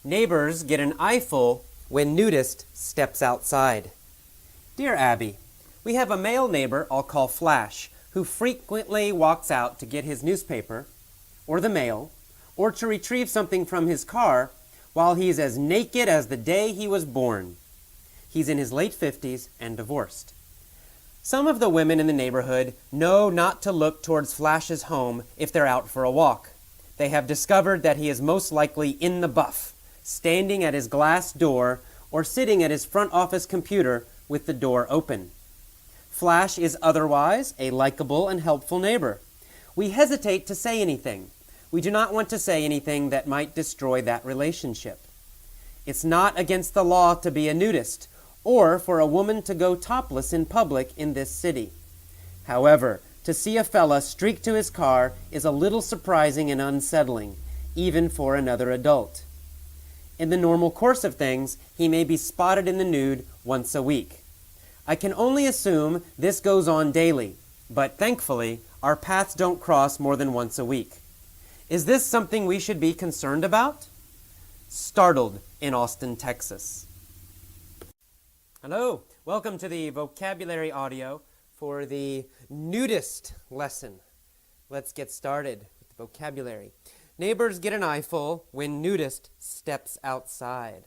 Neighbors get an eyeful when Nudist steps outside. Dear Abby, we have a male neighbor I'll call Flash, who frequently walks out to get his newspaper, or the mail, or to retrieve something from his car while he's as naked as the day he was born. He's in his late 50s and divorced. Some of the women in the neighborhood know not to look towards Flash's home if they're out for a walk. They have discovered that he is most likely in the buff, standing at his glass door or sitting at his front office computer with the door open. Flash is otherwise a likable and helpful neighbor. We hesitate to say anything. We do not want to say anything that might destroy that relationship. It's not against the law to be a nudist or for a woman to go topless in public in this city. However, to see a fella streak to his car is a little surprising and unsettling, even for another adult. In the normal course of things, he may be spotted in the nude once a week. I can only assume this goes on daily, but thankfully, our paths don't cross more than once a week. Is this something we should be concerned about? Startled in Austin, Texas. Hello, welcome to the vocabulary audio for the nudist lesson. Let's get started with the vocabulary. Neighbors get an eyeful when nudist steps outside.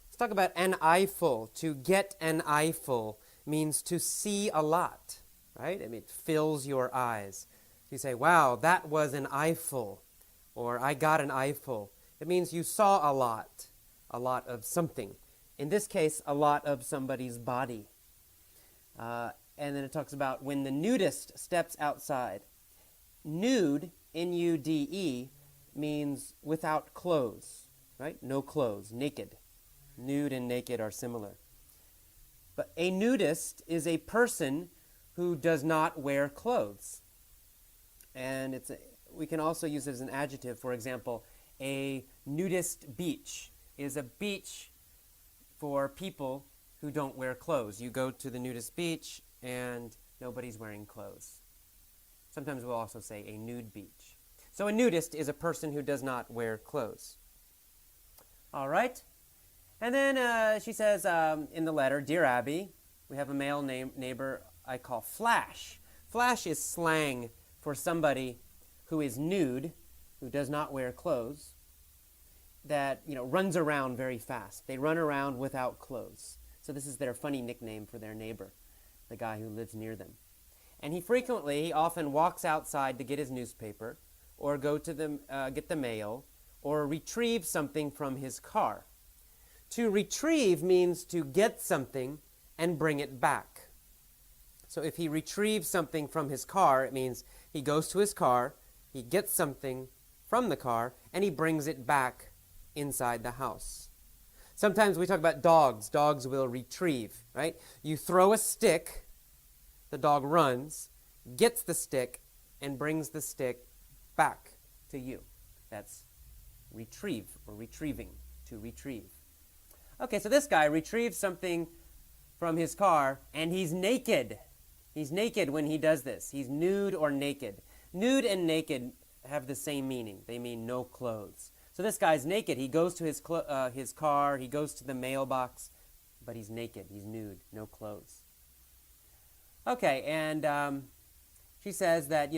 Let's talk about an eyeful. To get an eyeful means to see a lot, right? I mean, it fills your eyes. You say, wow, that was an eyeful, or I got an eyeful. It means you saw a lot of something. In this case, a lot of somebody's body. And then it talks about when the nudist steps outside. Nude, N-U-D-E, means without clothes, right? No clothes, naked. Nude and naked are similar. But a nudist is a person who does not wear clothes. And we can also use it as an adjective. For example, a nudist beach is a beach for people who don't wear clothes. You go to the nudist beach and nobody's wearing clothes. Sometimes we'll also say a nude beach. So a nudist is a person who does not wear clothes. All right. And then she says in the letter, Dear Abby, we have a male neighbor I call Flash. Flash is slang for somebody who is nude, who does not wear clothes, that runs around very fast. They run around without clothes. So this is their funny nickname for their neighbor, the guy who lives near them. And he often walks outside to get his newspaper, or go to get the mail, or retrieve something from his car. To retrieve means to get something and bring it back. So if he retrieves something from his car, it means he goes to his car, he gets something from the car, and he brings it back inside the house. Sometimes we talk about dogs. Dogs will retrieve, right? You throw a stick, the dog runs, gets the stick, and brings the stick back to you. That's retrieve or retrieving, to retrieve. Okay, so this guy retrieves something from his car, and he's naked. He's naked when he does this. He's nude or naked. Nude and naked have the same meaning. They mean no clothes. So this guy's naked. He goes to his car, he goes to the mailbox, but he's naked. He's nude, no clothes. Okay, and she says that,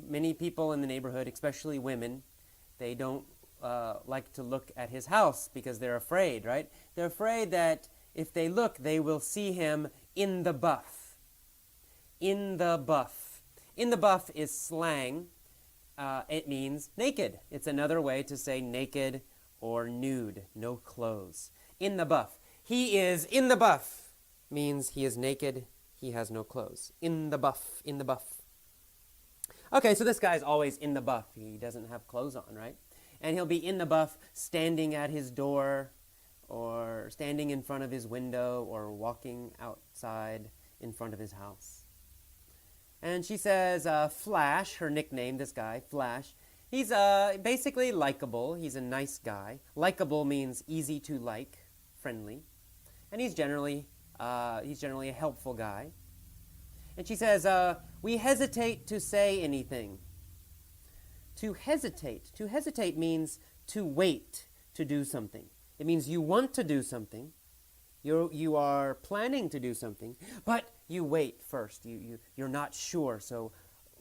many people in the neighborhood, especially women, they don't like to look at his house because they're afraid, right? They're afraid that if they look, they will see him in the buff. In the buff. In the buff is slang. It means naked. It's another way to say naked or nude, no clothes. In the buff. He is in the buff means he is naked, he has no clothes. In the buff, in the buff. Okay, so this guy's always in the buff. He doesn't have clothes on, right? And he'll be in the buff standing at his door or standing in front of his window or walking outside in front of his house. And she says Flash, her nickname, this guy, Flash, he's basically likable. He's a nice guy. Likable means easy to like, friendly. And he's generally a helpful guy. And she says, we hesitate to say anything. To hesitate means to wait to do something. It means you want to do something. You are planning to do something, but you wait first. You're not sure, so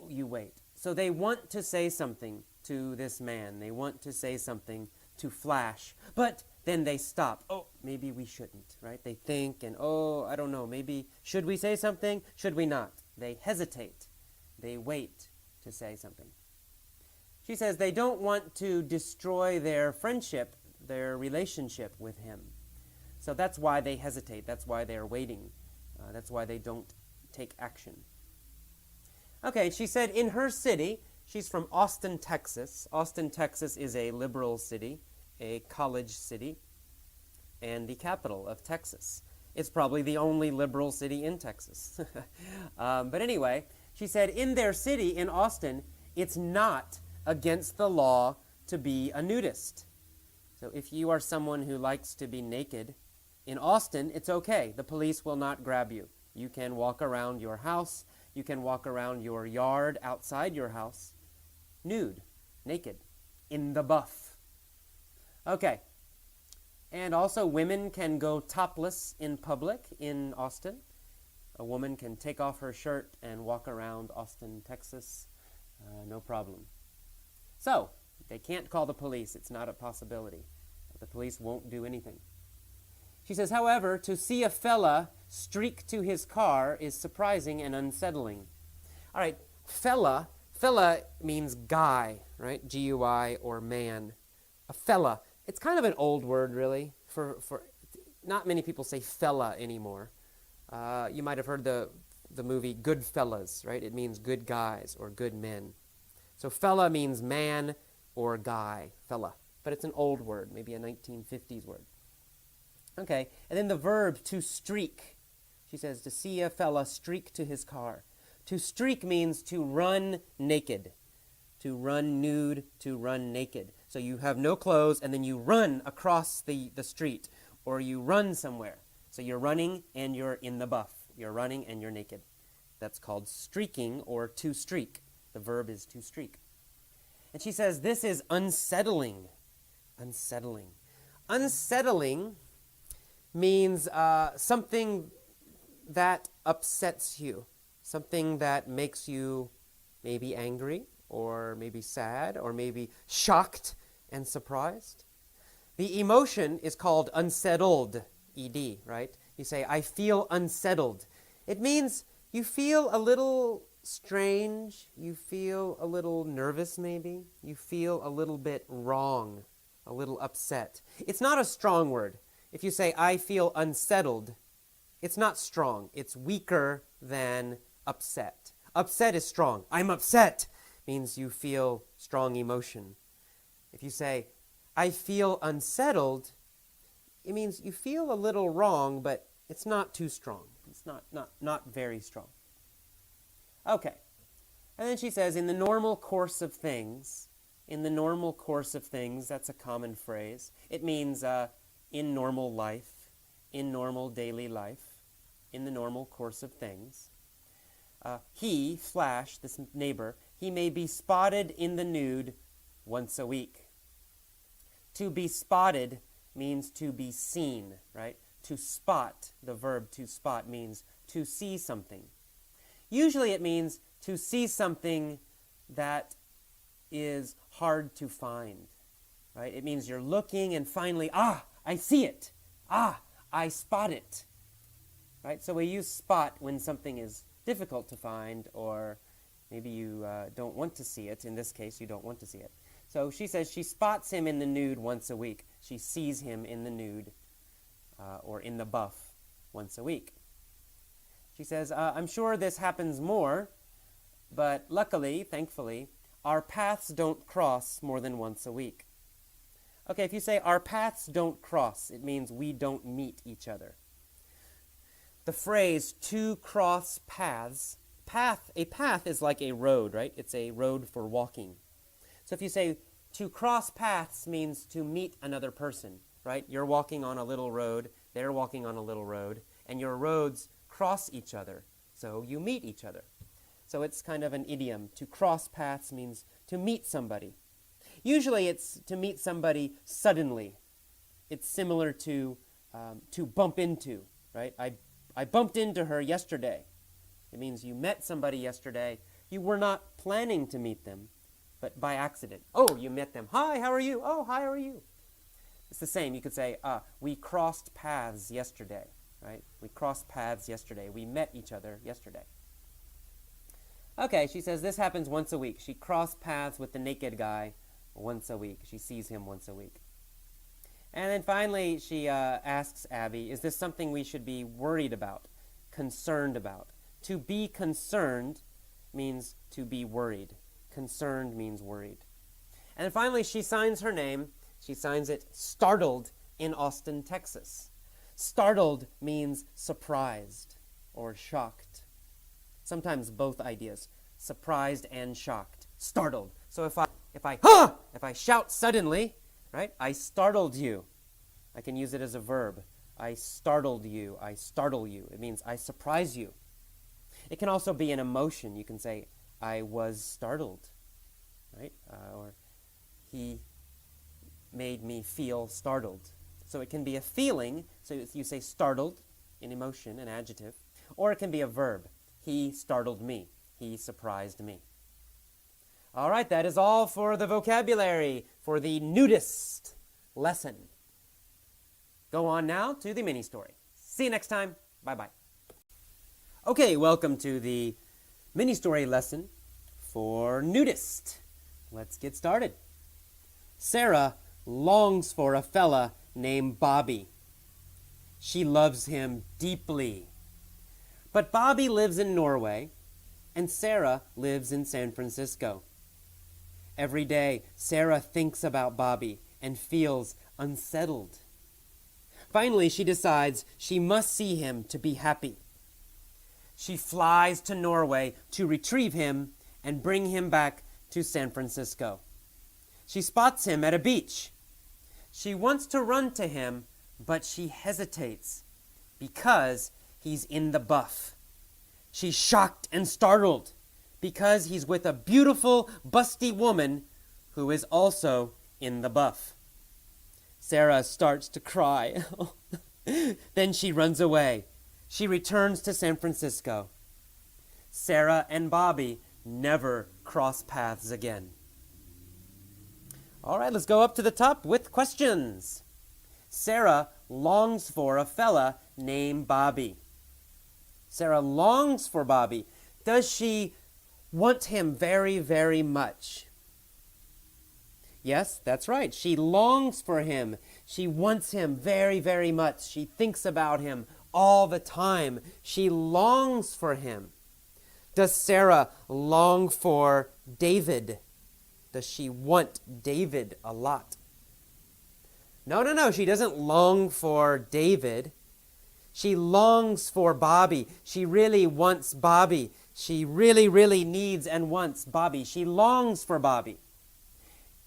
you wait. So they want to say something to this man. They want to say something to Flash, but then they stop. Oh, maybe we shouldn't, right? They think and, oh, I don't know, maybe should we say something? Should we not? They hesitate. They wait to say something. She says they don't want to destroy their friendship, their relationship with him. So that's why they hesitate. That's why they're waiting. That's why they don't take action. Okay, she said in her city, she's from Austin, Texas. Austin, Texas is a liberal city, a college city, and the capital of Texas. It's probably the only liberal city in Texas. But anyway, she said in their city, in Austin, it's not against the law to be a nudist. So if you are someone who likes to be naked, in Austin, it's okay. The police will not grab you. You can walk around your house. You can walk around your yard outside your house, nude, naked, in the buff. Okay. And also women can go topless in public in Austin. A woman can take off her shirt and walk around Austin, Texas, no problem. So, they can't call the police. It's not a possibility. The police won't do anything. She says, however, to see a fella streak to his car is surprising and unsettling. All right, fella means guy, right? G-U-I or man. A fella. It's kind of an old word, really. For not many people say fella anymore. You might have heard the movie Goodfellas, right? It means good guys or good men. So fella means man or guy, fella. But it's an old word, maybe a 1950s word. Okay, and then the verb to streak. She says to see a fella streak to his car. To streak means to run naked, to run nude, to run naked. So you have no clothes and then you run across the street or you run somewhere. So you're running and you're in the buff. You're running and you're naked. That's called streaking or to streak. The verb is to streak. And she says this is unsettling. Unsettling. Unsettling means something that upsets you, something that makes you maybe angry or maybe sad or maybe shocked and surprised. The emotion is called unsettled, ED, right? You say, I feel unsettled. It means you feel a little strange, you feel a little nervous maybe, you feel a little bit wrong, a little upset. It's not a strong word. If you say, I feel unsettled, it's not strong. It's weaker than upset. Upset is strong. I'm upset means you feel strong emotion. If you say, I feel unsettled, it means you feel a little wrong, but it's not too strong. It's not very strong. Okay. And then she says, in the normal course of things, that's a common phrase. It means in normal life, in normal daily life, in the normal course of things. He, Flash, this neighbor, he may be spotted in the nude once a week. To be spotted means to be seen, right? To spot, the verb to spot means to see something. Usually it means to see something that is hard to find, right? It means you're looking and finally, I see it. I spot it, right? So we use spot when something is difficult to find or maybe you don't want to see it. In this case, you don't want to see it. So she says she spots him in the nude once a week. She sees him in the nude or in the buff once a week. She says, I'm sure this happens more, but luckily, thankfully, our paths don't cross more than once a week. Okay, if you say our paths don't cross, it means we don't meet each other. The phrase to cross paths, a path is like a road, right? It's a road for walking. So if you say to cross paths means to meet another person, right? You're walking on a little road, they're walking on a little road, and your roads cross each other, so you meet each other. So it's kind of an idiom. To cross paths means to meet somebody. Usually it's to meet somebody suddenly, it's similar to bump into, right? I bumped into her yesterday. It means you met somebody yesterday. You were not planning to meet them, but by accident. Oh, you met them. Hi, how are you? Oh, hi, how are you? It's the same. You could say, we crossed paths yesterday, right? We crossed paths yesterday. We met each other yesterday. Okay, she says this happens once a week. She crossed paths with the naked guy once a week. She sees him once a week. And then finally, she asks Abby, is this something we should be worried about, concerned about? To be concerned means to be worried. Concerned means worried. And then finally, she signs her name. She signs it Startled in Austin, Texas. Startled means surprised or shocked. Sometimes both ideas, surprised and shocked. Startled. So if I shout suddenly, right? I startled you. I can use it as a verb. I startled you. I startle you. It means I surprise you. It can also be an emotion. You can say, I was startled, right? Or he made me feel startled. So it can be a feeling. So if you say startled, an emotion, an adjective. Or it can be a verb. He startled me. He surprised me. All right, that is all for the vocabulary for the Nudist lesson. Go on now to the mini story. See you next time. Bye-bye. Okay, welcome to the mini story lesson for Nudist. Let's get started. Sarah longs for a fella named Bobby. She loves him deeply. But Bobby lives in Norway, and Sarah lives in San Francisco. Every day, Sarah thinks about Bobby and feels unsettled. Finally, she decides she must see him to be happy. She flies to Norway to retrieve him and bring him back to San Francisco. She spots him at a beach. She wants to run to him, but she hesitates because he's in the buff. She's shocked and startled because he's with a beautiful, busty woman who is also in the buff. Sarah starts to cry. Then she runs away. She returns to San Francisco. Sarah and Bobby never cross paths again. All right, let's go up to the top with questions. Sarah longs for a fella named Bobby. Sarah longs for Bobby. Does she want him very, very much? Yes, that's right. She longs for him. She wants him very, very much. She thinks about him all the time. She longs for him. Does Sarah long for David? Does she want David a lot? No. She doesn't long for David. She longs for Bobby. She really wants Bobby. She really, really needs and wants Bobby. She longs for Bobby.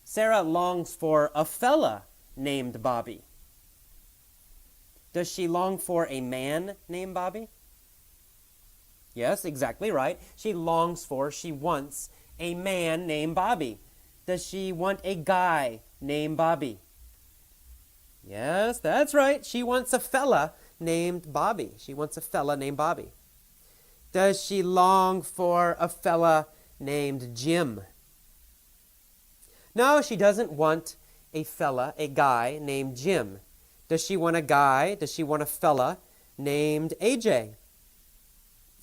Sarah longs for a fella named Bobby. Does she long for a man named Bobby? Yes, exactly right. She wants a man named Bobby. Does she want a guy named Bobby? Yes, that's right. She wants a fella named Bobby. She wants a fella named Bobby. Does she long for a fella named Jim? No, she doesn't want a guy named Jim. Does she want a fella named AJ?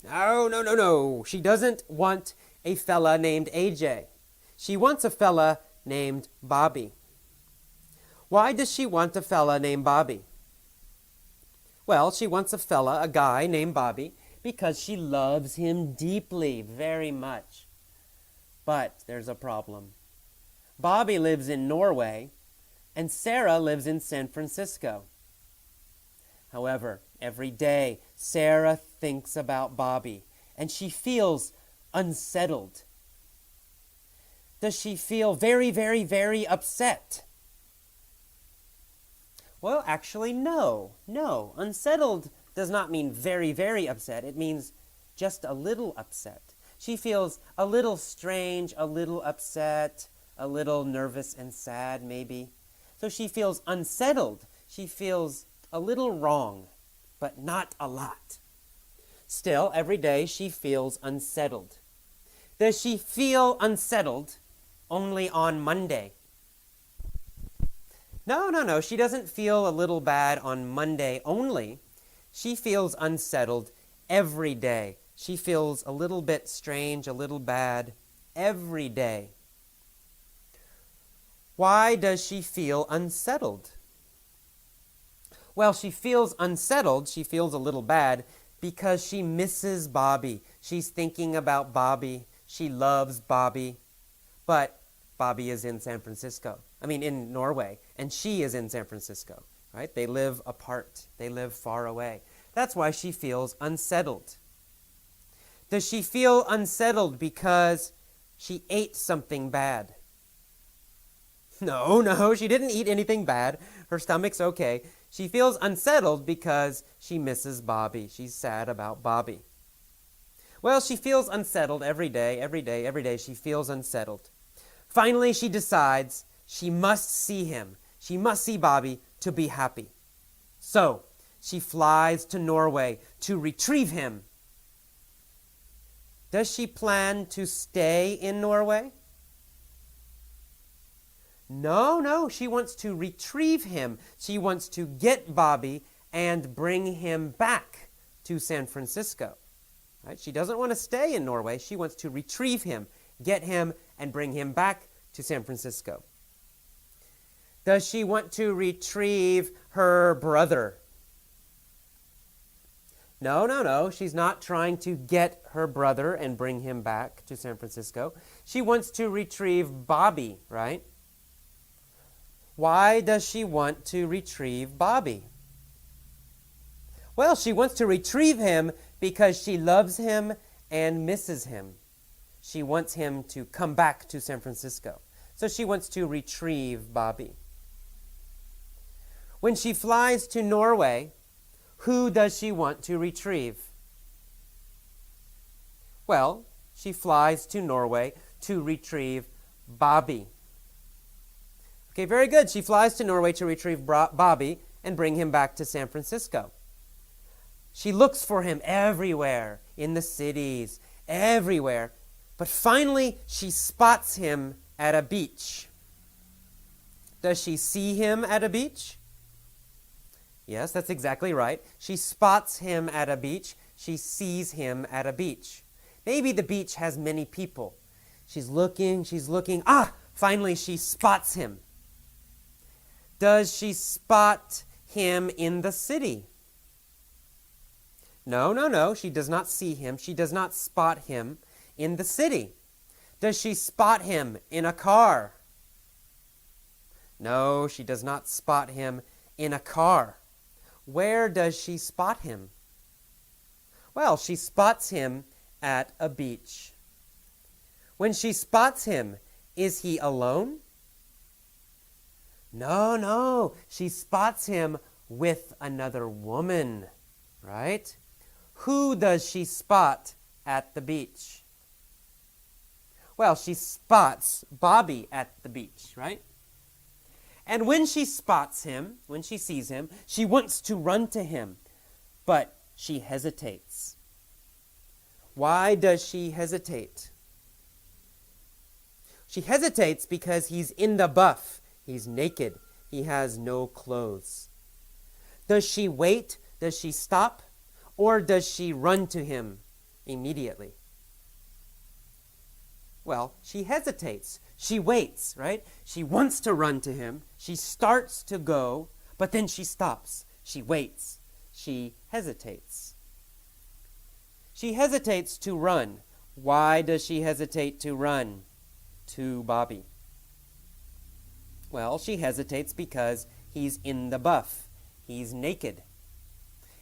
No. She doesn't want a fella named AJ. She wants a fella named Bobby. Why does she want a fella named Bobby? Well, she wants a guy named Bobby, because she loves him deeply, very much. But there's a problem. Bobby lives in Norway, and Sarah lives in San Francisco. However, every day, Sarah thinks about Bobby, and she feels unsettled. Does she feel very, very, very upset? Well, actually, no. Unsettled does not mean very, very upset. It means just a little upset. She feels a little strange, a little upset, a little nervous and sad, maybe. So she feels unsettled. she feels a little wrong, but not a lot. Still, every day she feels unsettled. Does she feel unsettled only on Monday? No. She doesn't feel a little bad on Monday only. She feels unsettled every day. She feels a little bit strange, a little bad every day. Why does she feel unsettled? Well, she feels unsettled, she feels a little bad, because she misses Bobby. She's thinking about Bobby. She loves Bobby. But Bobby is in in Norway, and she is in San Francisco, right? They live apart. They live far away. That's why she feels unsettled. Does she feel unsettled because she ate something bad? No, she didn't eat anything bad. Her stomach's okay. She feels unsettled because she misses Bobby. She's sad about Bobby. Well, she feels unsettled every day. She feels unsettled. Finally, she decides she must see him. She must see Bobby to be happy. So, she flies to Norway to retrieve him. Does she plan to stay in Norway? No, she wants to retrieve him. She wants to get Bobby and bring him back to San Francisco. Right? She doesn't want to stay in Norway. She wants to retrieve him, get him, and bring him back to San Francisco. Does she want to retrieve her brother? No. She's not trying to get her brother and bring him back to San Francisco. She wants to retrieve Bobby, right? Why does she want to retrieve Bobby? Well, she wants to retrieve him because she loves him and misses him. She wants him to come back to San Francisco. So she wants to retrieve Bobby. When she flies to Norway, who does she want to retrieve? Well, she flies to Norway to retrieve Bobby. Okay, very good. She flies to Norway to retrieve Bobby and bring him back to San Francisco. She looks for him everywhere, in the cities, everywhere. But finally, she spots him at a beach. Does she see him at a beach? Yes, that's exactly right. She spots him at a beach. She sees him at a beach. Maybe the beach has many people. She's looking. Finally she spots him. Does she spot him in the city? No. She does not see him. She does not spot him in the city. Does she spot him in a car? No, she does not spot him in a car. Where does she spot him? Well, she spots him at a beach. When she spots him, is he alone? No. She spots him with another woman, right? Who does she spot at the beach? Well, she spots Bobby at the beach, right? And when she spots him, when she sees him, she wants to run to him, but she hesitates. Why does she hesitate? She hesitates because he's in the buff. He's naked. He has no clothes. Does she wait? Does she stop? Or does she run to him immediately? Well, she hesitates. She waits, right? She wants to run to him. She starts to go, but then she stops. She waits. She hesitates. She hesitates to run. Why does she hesitate to run to Bobby? Well, she hesitates because he's in the buff. He's naked.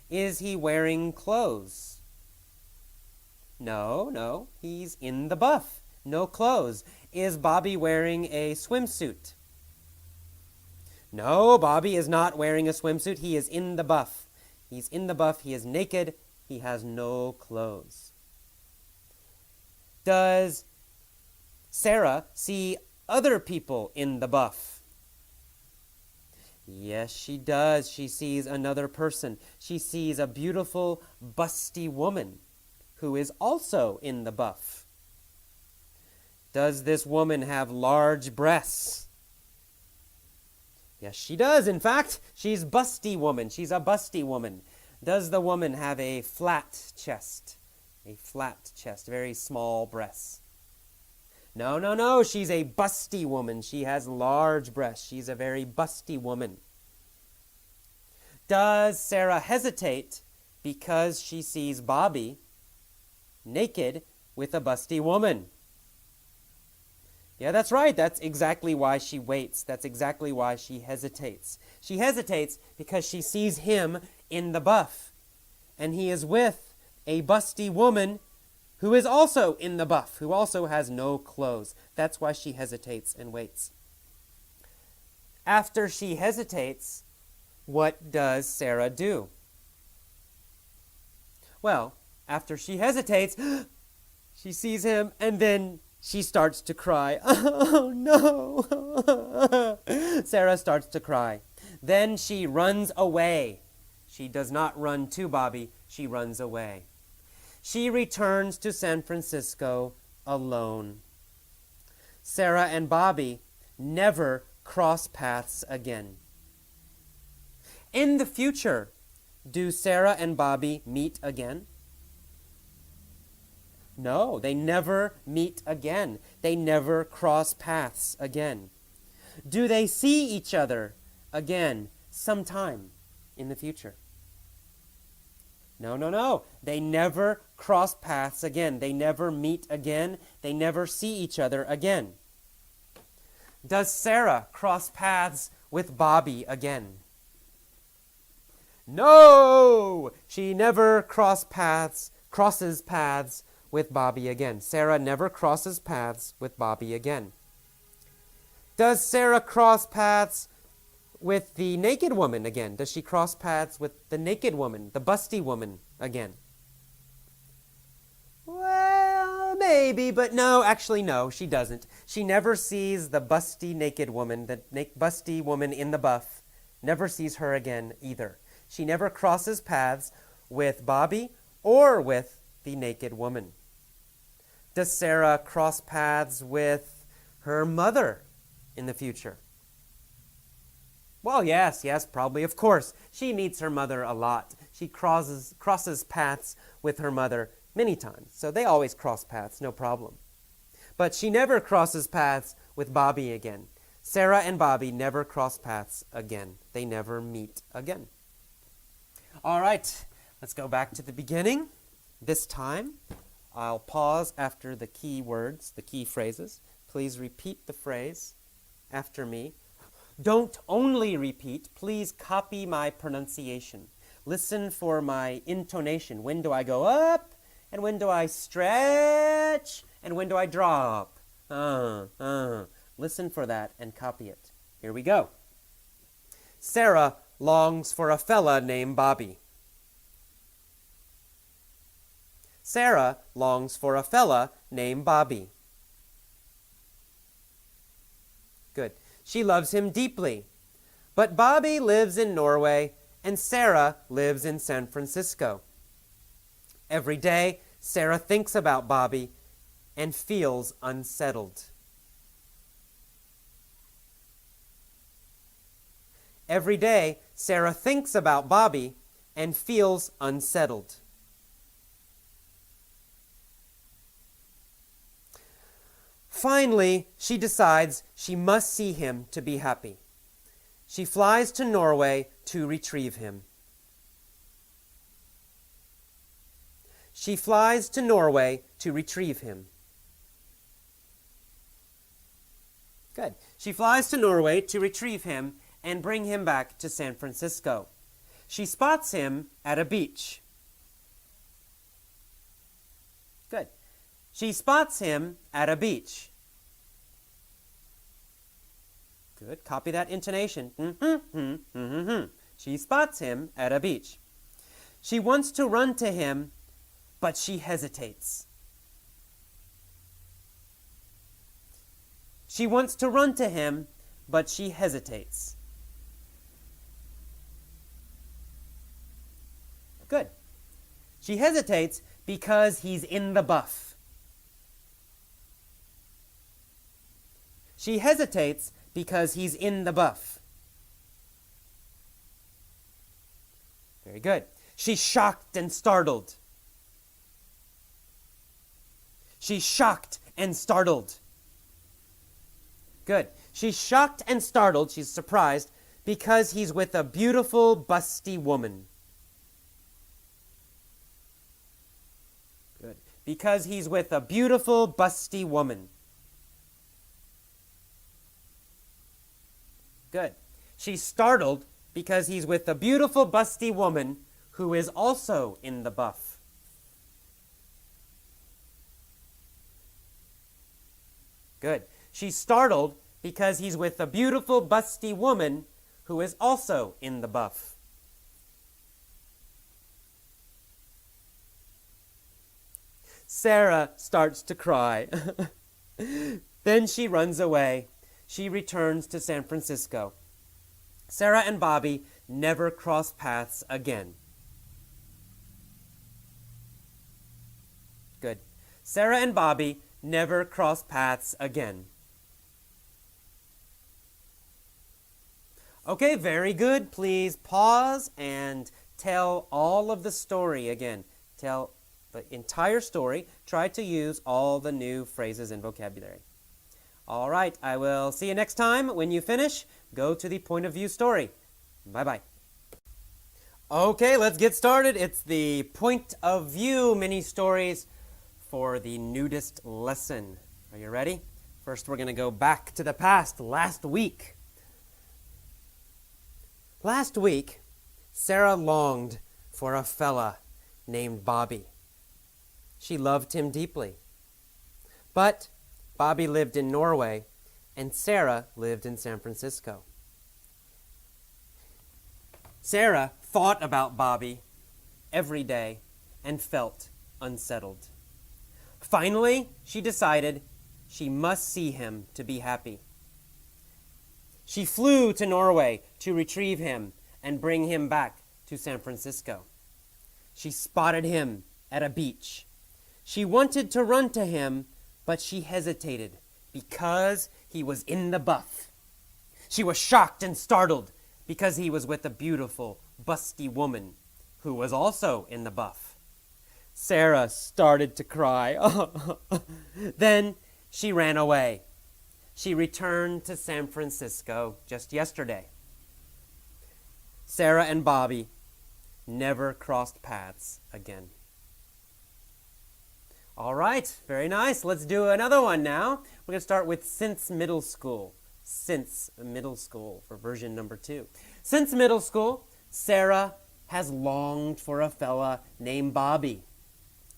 Is he wearing clothes? No. He's in the buff. No clothes. Is Bobby wearing a swimsuit? No, Bobby is not wearing a swimsuit. He is in the buff. He's in the buff. He is naked. He has no clothes. Does Sarah see other people in the buff? Yes, she does. She sees another person. She sees a beautiful, busty woman who is also in the buff. Does this woman have large breasts? Yes, she does. In fact, she's busty woman. She's a busty woman. Does the woman have a flat chest? A flat chest, very small breasts. No, no, no. She's a busty woman. She has large breasts. She's a very busty woman. Does Sarah hesitate because she sees Bobby naked with a busty woman? Yeah, that's right. That's exactly why she waits. That's exactly why she hesitates. She hesitates because she sees him in the buff, and he is with a busty woman who is also in the buff, who also has no clothes. That's why she hesitates and waits. After she hesitates, what does Sarah do? Well, after she hesitates, she sees him, and then she starts to cry. Oh, no! Sarah starts to cry. Then she runs away. She does not run to Bobby. She runs away. She returns to San Francisco alone. Sarah and Bobby never cross paths again. In the future, do Sarah and Bobby meet again? No, they never meet again. They never cross paths again. Do they see each other again sometime in the future? No, no, no. They never cross paths again. They never meet again. They never see each other again. Does Sarah cross paths with Bobby again? No! She never crosses paths with Bobby again. Sarah never crosses paths with Bobby again. Does Sarah cross paths with the naked woman again? Does she cross paths with the naked woman, the busty woman again? Well, maybe, but no, actually no, she doesn't. She never sees the busty naked woman, the busty woman in the buff, never sees her again either. She never crosses paths with Bobby or with the naked woman. Does Sarah cross paths with her mother in the future? Well, yes, probably, of course. She meets her mother a lot. She crosses paths with her mother many times. So they always cross paths, no problem. But she never crosses paths with Bobby again. Sarah and Bobby never cross paths again. They never meet again. All right, let's go back to the beginning. This time, I'll pause after the key words, the key phrases. Please repeat the phrase after me. Don't only repeat, please copy my pronunciation. Listen for my intonation. When do I go up? And when do I stretch? And when do I drop? Listen for that and copy it. Here we go. Sarah longs for a fella named Bobby. Sarah longs for a fella named Bobby. Good. She loves him deeply. But Bobby lives in Norway and Sarah lives in San Francisco. Every day, Sarah thinks about Bobby and feels unsettled. Every day, Sarah thinks about Bobby and feels unsettled. Finally, she decides she must see him to be happy. She flies to Norway to retrieve him. She flies to Norway to retrieve him. Good. She flies to Norway to retrieve him and bring him back to San Francisco. She spots him at a beach. Good. She spots him at a beach. Good. Copy that intonation. She spots him at a beach. She wants to run to him, but she hesitates. She wants to run to him, but she hesitates. Good. She hesitates because he's in the buff. She hesitates because he's in the buff. Very good. She's shocked and startled. She's shocked and startled. Good. She's shocked and startled, she's surprised, because he's with a beautiful, busty woman. Good. Because he's with a beautiful, busty woman. Good. She's startled because he's with a beautiful, busty woman who is also in the buff. Good. She's startled because he's with a beautiful, busty woman who is also in the buff. Sarah starts to cry. Then she runs away. She returns to San Francisco. Sarah and Bobby never cross paths again. Good. Sarah and Bobby never cross paths again. Okay, very good. Please pause and tell all of the story again. Tell the entire story. Try to use all the new phrases and vocabulary. All right, I will see you next time. When you finish, go to the point of view story. Bye-bye. Okay, let's get started. It's the point of view mini stories for the Nudist lesson. Are you ready? First, we're going to go back to the past, last week. Last week, Sarah longed for a fella named Bobby. She loved him deeply. But Bobby lived in Norway, and Sarah lived in San Francisco. Sarah thought about Bobby every day and felt unsettled. Finally, she decided she must see him to be happy. She flew to Norway to retrieve him and bring him back to San Francisco. She spotted him at a beach. She wanted to run to him, but she hesitated because he was in the buff. She was shocked and startled because he was with a beautiful, busty woman who was also in the buff. Sarah started to cry. Then she ran away. She returned to San Francisco just yesterday. Sarah and Bobby never crossed paths again. All right, very nice. Let's do another one now. We're going to start with since middle school. Since middle school for version number 2. Since middle school, Sarah has longed for a fella named Bobby.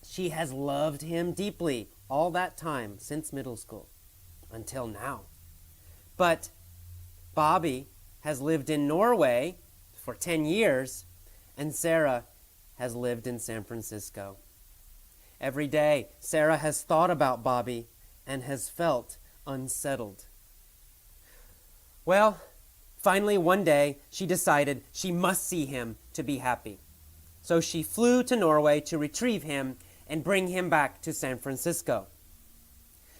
She has loved him deeply all that time since middle school until now. But Bobby has lived in Norway for 10 years, and Sarah has lived in San Francisco. Every day, Sarah has thought about Bobby and has felt unsettled. Well, finally one day, she decided she must see him to be happy. So she flew to Norway to retrieve him and bring him back to San Francisco.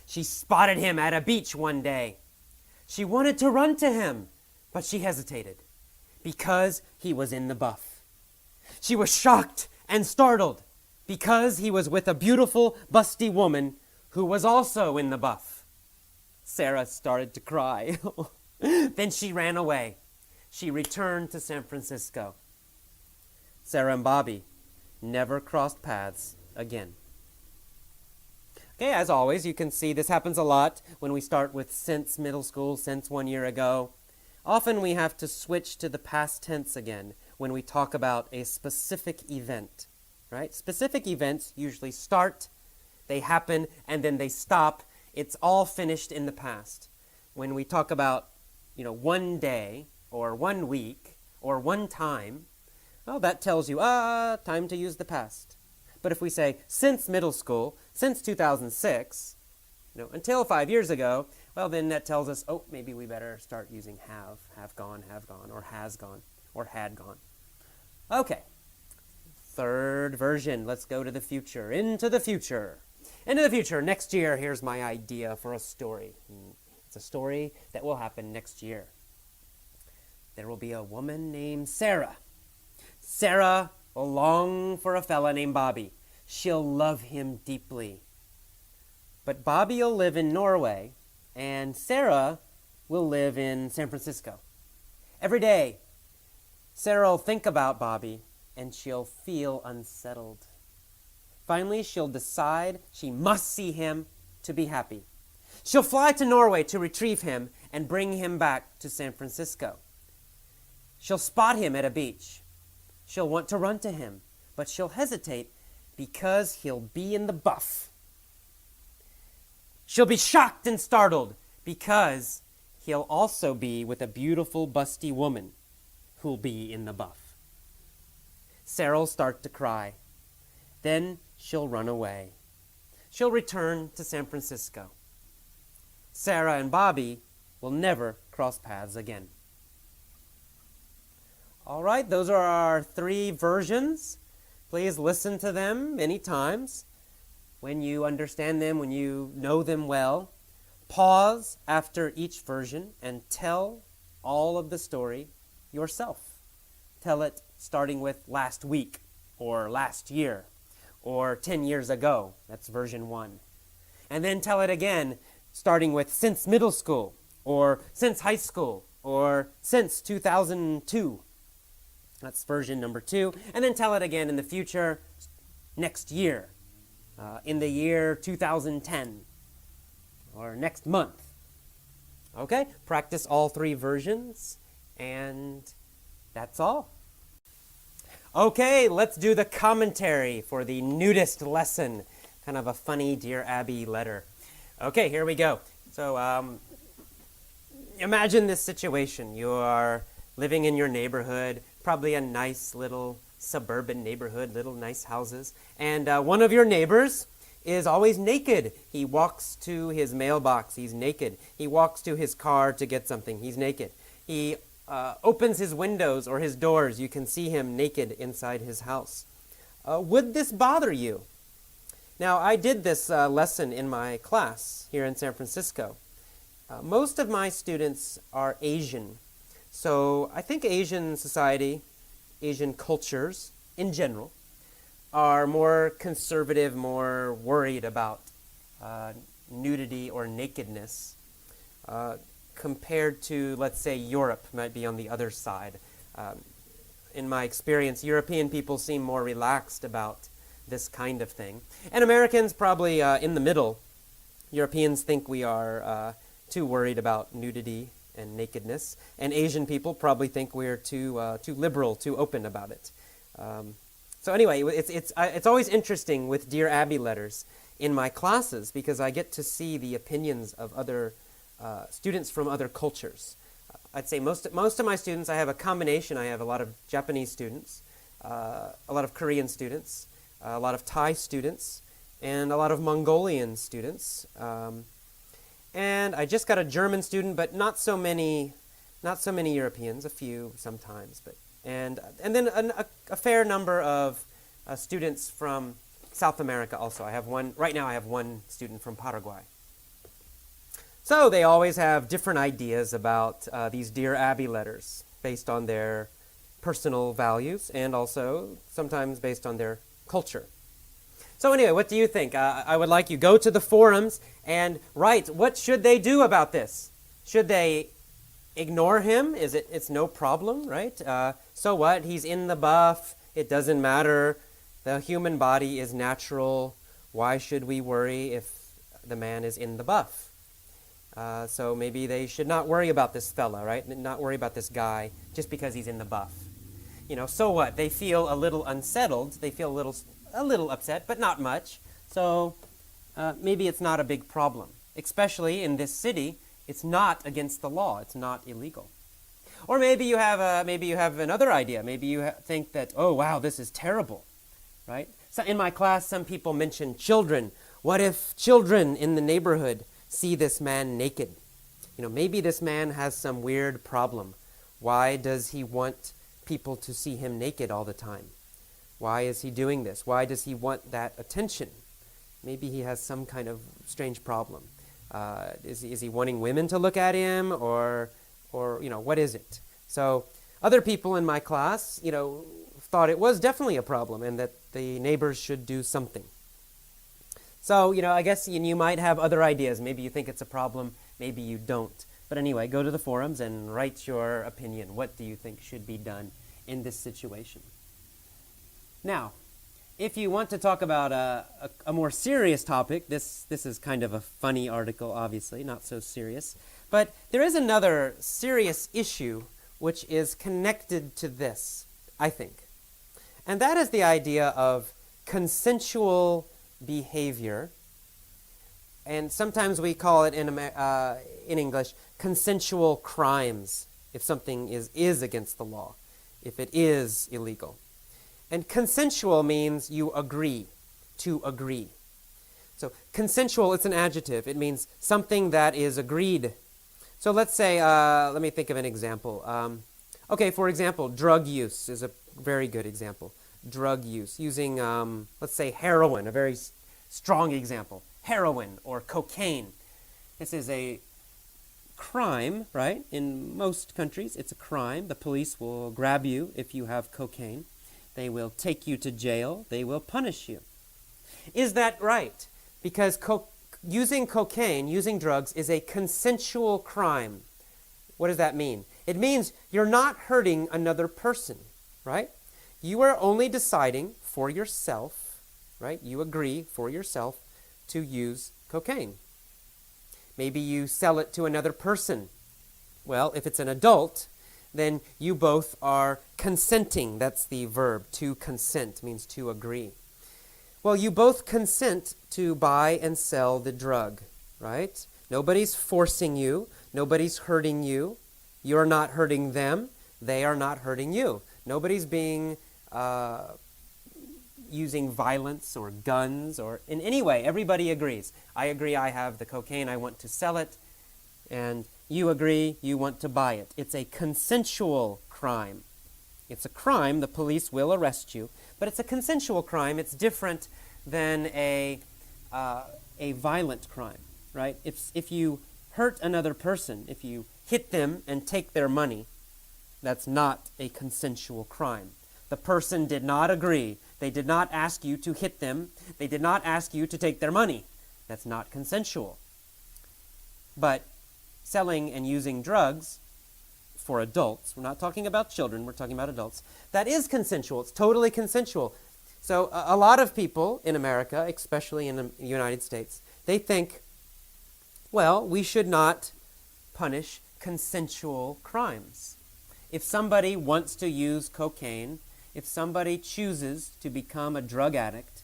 She spotted him at a beach one day. She wanted to run to him, but she hesitated because he was in the buff. She was shocked and startled because he was with a beautiful, busty woman who was also in the buff. Sarah started to cry. Then she ran away. She returned to San Francisco. Sarah and Bobby never crossed paths again. Okay, as always, you can see this happens a lot when we start with since middle school, since 1 year ago. Often we have to switch to the past tense again when we talk about a specific event, right? Specific events usually start, they happen, and then they stop. It's all finished in the past. When we talk about, one day or 1 week or one time, well, that tells you, time to use the past. But if we say since middle school, since 2006, until 5 years ago, well, then that tells us, maybe we better start using have gone, or has gone, or had gone. Okay. third version. Let's go to the future. Into the future. Into the future. Next year, here's my idea for a story. It's a story that will happen next year. There will be a woman named Sarah. Sarah will long for a fella named Bobby. She'll love him deeply. But Bobby will live in Norway, and Sarah will live in San Francisco. Every day, Sarah will think about Bobby, and she'll feel unsettled. Finally, she'll decide she must see him to be happy. She'll fly to Norway to retrieve him and bring him back to San Francisco. She'll spot him at a beach. She'll want to run to him, but she'll hesitate because he'll be in the buff. She'll be shocked and startled because he'll also be with a beautiful, busty woman who'll be in the buff. Sarah'll start to cry. Then she'll run away. She'll return to San Francisco. Sarah and Bobby will never cross paths again. All right, those are our 3 versions. Please listen to them many times. When you understand them, when you know them well, pause after each version and tell all of the story yourself. Tell it starting with last week, or last year, or 10 years ago. That's version 1. And then tell it again, starting with since middle school, or since high school, or since 2002. That's version number 2. And then tell it again in the future, next year, in the year 2010, or next month. Okay, practice all 3 versions, and that's all. Okay, let's do the commentary for the Nudist lesson. Kind of a funny Dear Abby letter. Okay, here we go. So, imagine this situation. You are living in your neighborhood, probably a nice little suburban neighborhood, little nice houses. And one of your neighbors is always naked. He walks to his mailbox, he's naked. He walks to his car to get something, he's naked. He opens his windows or his doors, you can see him naked inside his house. Would this bother you? Now, I did this lesson in my class here in San Francisco. Most of my students are Asian. So I think Asian society, Asian cultures in general, are more conservative, more worried about nudity or nakedness compared to, let's say, Europe might be on the other side. In my experience, European people seem more relaxed about this kind of thing. And Americans probably in the middle. Europeans think we are too worried about nudity and nakedness, and Asian people probably think we're too liberal, too open about it. So anyway, it's always interesting with Dear Abby letters in my classes because I get to see the opinions of other students from other cultures. I'd say most of my students, I have a combination. I have a lot of Japanese students, a lot of Korean students, a lot of Thai students, and a lot of Mongolian students. And I just got a German student, but not so many Europeans, a few sometimes, and then a fair number of students from South America also. Right now I have one student from Paraguay. So they always have different ideas about these Dear Abby letters based on their personal values and also sometimes based on their culture. So anyway, what do you think? I would like you go to the forums and write, what should they do about this? Should they ignore him? It's no problem, right? So what? He's in the buff. It doesn't matter. The human body is natural. Why should we worry if the man is in the buff? So maybe they should not worry about this fella, right? Not worry about this guy just because he's in the buff. So what? They feel a little unsettled. They feel a little upset, but not much. So maybe it's not a big problem. Especially in this city, it's not against the law. It's not illegal. Or maybe you have another idea. Maybe you think that, oh wow, this is terrible, right? So in my class, some people mention children. What if children in the neighborhood see this man naked? Maybe this man has some weird problem. Why does he want people to see him naked all the time? Why is he doing this? Why does he want that attention? Maybe he has some kind of strange problem. Is he wanting women to look at him, or what is it? So other people in my class, thought it was definitely a problem and that the neighbors should do something. So, I guess you might have other ideas. Maybe you think it's a problem, maybe you don't. But anyway, go to the forums and write your opinion. What do you think should be done in this situation? Now, if you want to talk about a more serious topic, this is kind of a funny article, obviously, not so serious. But there is another serious issue which is connected to this, I think. And that is the idea of consensual behavior. And sometimes we call it in English consensual crimes, if something is against the law, if it is illegal. And consensual means you agree, to agree. So consensual, it's an adjective. It means something that is agreed. So let's say, let me think of an example. Okay, for example, drug use is a very good example. Drug use, using, let's say, heroin, a very strong example. Heroin or cocaine. This is a crime, right? In most countries, it's a crime. The police will grab you if you have cocaine. They will take you to jail. They will punish you. Is that right? Because using cocaine, using drugs, is a consensual crime. What does that mean? It means you're not hurting another person, right? You are only deciding for yourself, right? You agree for yourself to use cocaine. Maybe you sell it to another person. Well, if it's an adult, then you both are consenting. That's the verb, to consent, means to agree. Well, you both consent to buy and sell the drug, right? Nobody's forcing you. Nobody's hurting you. You're not hurting them. They are not hurting you. Nobody's being using violence or guns or in any way. Everybody agrees. I agree I have the cocaine. I want to sell it. And you agree you want to buy it. It's a consensual crime. It's a crime. The police will arrest you. But it's a consensual crime. It's different than a violent crime, right? If you hurt another person, if you hit them and take their money, that's not a consensual crime. The person did not agree. They did not ask you to hit them. They did not ask you to take their money. That's not consensual. But selling and using drugs for adults, we're not talking about children, we're talking about adults, that is consensual. It's totally consensual. So a lot of people in America, especially in the United States, they think, well, we should not punish consensual crimes. If somebody wants to use cocaine, if somebody chooses to become a drug addict,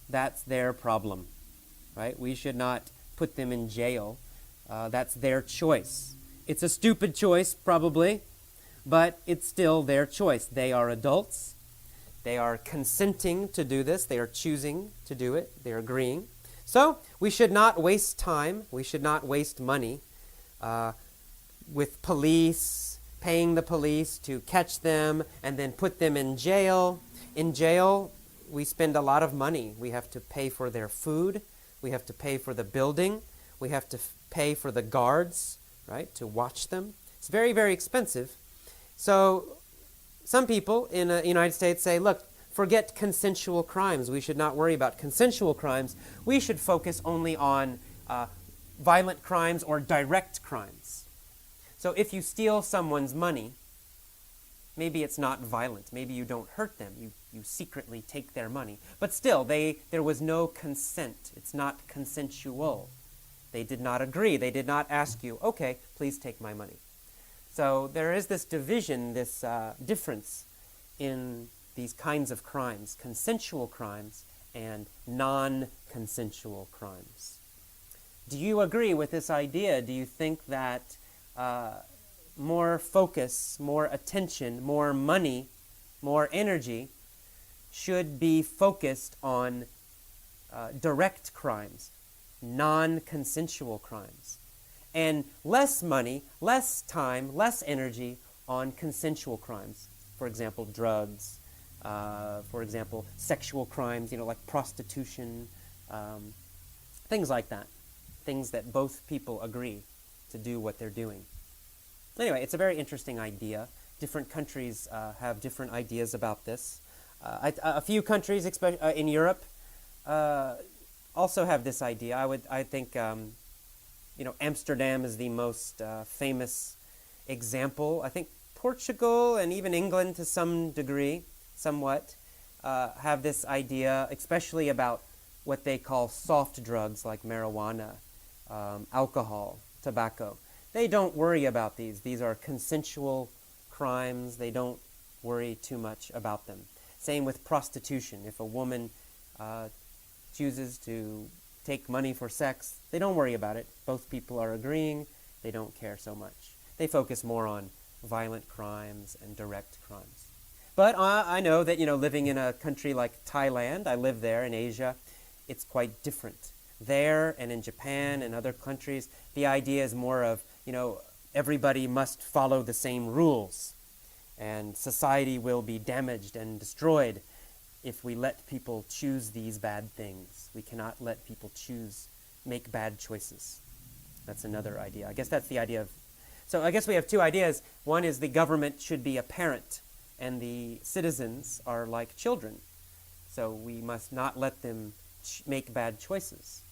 that's their problem, right? We should not put them in jail. That's their choice. It's a stupid choice, probably, but it's still their choice. They are adults. They are consenting to do this. They are choosing to do it. They're agreeing. So we should not waste time. We should not waste money with police, paying the police to catch them and then put them in jail. In jail, we spend a lot of money. We have to pay for their food. We have to pay for the building. We have to pay for the guards, right, to watch them. It's very, very expensive. So some people in the United States say, look, forget consensual crimes. We should not worry about consensual crimes. We should focus only on violent crimes or direct crimes. So if you steal someone's money, maybe it's not violent. Maybe you don't hurt them. You secretly take their money. But still, there was no consent. It's not consensual. They did not agree. They did not ask you, okay, please take my money. So there is this division, this difference in these kinds of crimes, consensual crimes and non-consensual crimes. Do you agree with this idea? Do you think that more focus, more attention, more money, more energy should be focused on direct crimes, non-consensual crimes, and less money, less time, less energy on consensual crimes? For example, drugs, For example, sexual crimes, like prostitution, things like that. Things that both people agree to do what they're doing. Anyway, it's a very interesting idea. Different countries have different ideas about this. A few countries, in Europe, also have this idea. I think, Amsterdam is the most famous example. I think Portugal and even England, to some degree, somewhat, have this idea, especially about what they call soft drugs like marijuana, alcohol, tobacco. They don't worry about these. These are consensual crimes. They don't worry too much about them. Same with prostitution. If a woman chooses to take money for sex, they don't worry about it. Both people are agreeing. They don't care so much. They focus more on violent crimes and direct crimes. But I know that, living in a country like Thailand, I live there in Asia, it's quite different. There and in Japan and other countries, the idea is more of, everybody must follow the same rules. And society will be damaged and destroyed if we let people choose these bad things. We cannot let people make bad choices. That's another idea. I guess that's the idea of... So I guess we have two ideas. One is the government should be a parent, and the citizens are like children. So we must not let them make bad choices.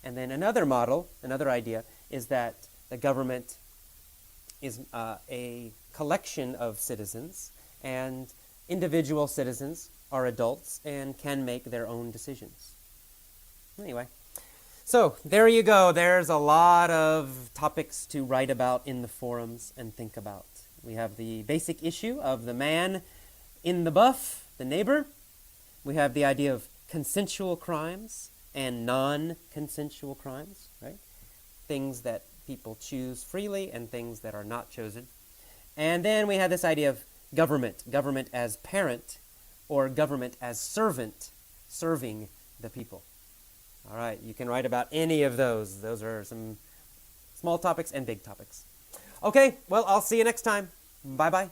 And then another idea, is that the government is a collection of citizens, and individual citizens are adults and can make their own decisions. Anyway, so there you go. There's a lot of topics to write about in the forums and think about. We have the basic issue of the man in the buff, the neighbor. We have the idea of consensual crimes and non-consensual crimes, right? Things that people choose freely and things that are not chosen. And then we have this idea of government as parent or government as servant, serving the people. All right, you can write about any of those. Those are some small topics and big topics. Okay, well, I'll see you next time. Bye-bye.